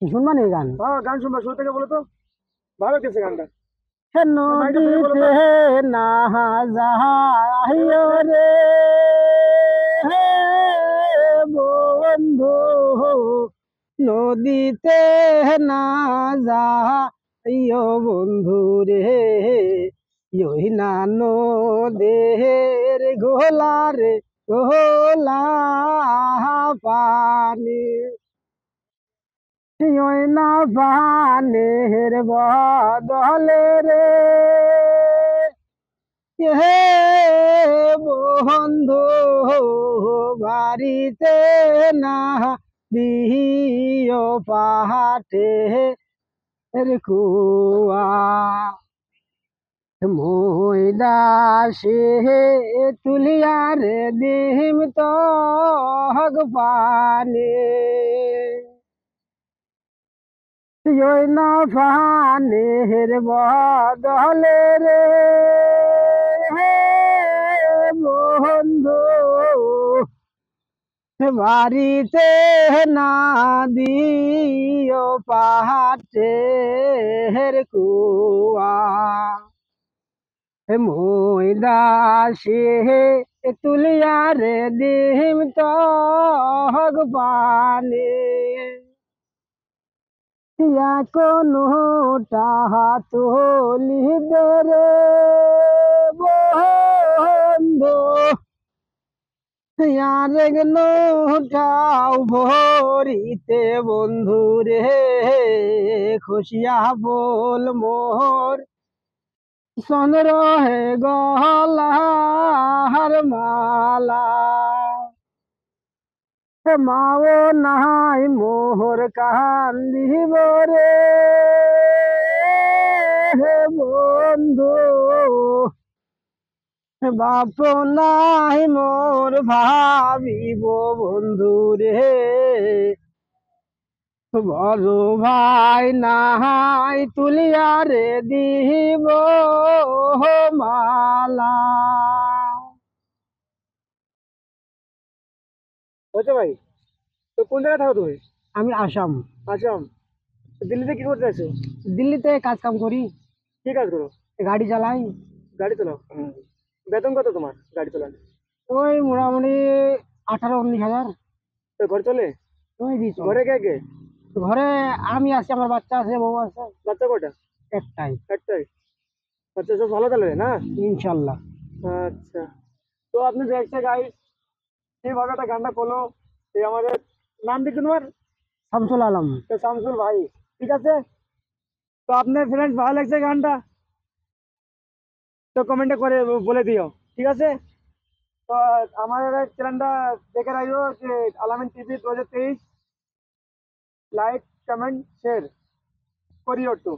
কি শুনবা নি গান? হ্যাঁ গান শুনবা, শুরু থেকে বলো তো, ভালো লাগতেছে গানটা। হে মাইকটা ধরে বলো তো। নদীতে না যাইও রে হে বন্ধু, নদীতে না যাইও বন্ধু রে, ইই না নদের ঘোলা রে ঘোলা পানি, ইই না পানের বদলে রে হে বন্ধু, বাড়িতে না দিও পাহাটে কুয়া, ময়দাসে তুলিয়া রে দিম তো হগ পানে, ইই না পানের বদলে রে হে বন্ধু, বাড়িতে না দিও পাহাড়ের কুয়া, ময়দাসে তুলিয়া রে দিম তো হগ পানে, ইয়া কোনো টাহা তুলি দে রে বন্ধু, আরেক নৌকাও ভরিতে বন্ধু রে, খুশিয়া বল মোর চন্দ্র হে গলার মালা, মাও নাই মোহর কান্দিব রে হে বন্ধু, বাপ নাই মোর ভাবিব বন্ধু রে, বড় ভাই নাই তুলিয়া রে দিব মালা। হচ্ছে ভাই, তো কোন জায়গায় থাকো তুমি? আমি আসাম। আসাম। তো দিল্লিতে কি করতে আছো? দিল্লিতে কাজ কাম করি, কি কাজ করো? গাড়ি চালাই। গাড়ি চালাও? বেতন কত তোমার গাড়ি চালানো? ওই মোটামুটি 18-19 হাজার। তো ঘর চলে? ওই দিয়ে চলে। ঘরে কে কে? ঘরে আমি আছি, আমার বাচ্চা আছে, বউ আছে। বাচ্চা কটা? একটাই। একটাই? বাচ্চা সব ভালো চলে না? ইনশাল্লাহ। আচ্ছা। তো আপনি দেখছে গাইস, এইভাবে একটা গানটা করলো এই আমাদের, নাম দিচ্ছ তোমার? শামসুল আলম। তো শামসুল ভাই, ঠিক আছে। তো আপনার ফ্রেন্ডস ভালো লাগছে গানটা, তো কমেন্টে করে বলে দিও, ঠিক আছে। তো আমার চ্যানেলটা দেখে রাখো যে আলামিন টিভি 2023, লাইক কমেন্ট শেয়ার করিও একটু।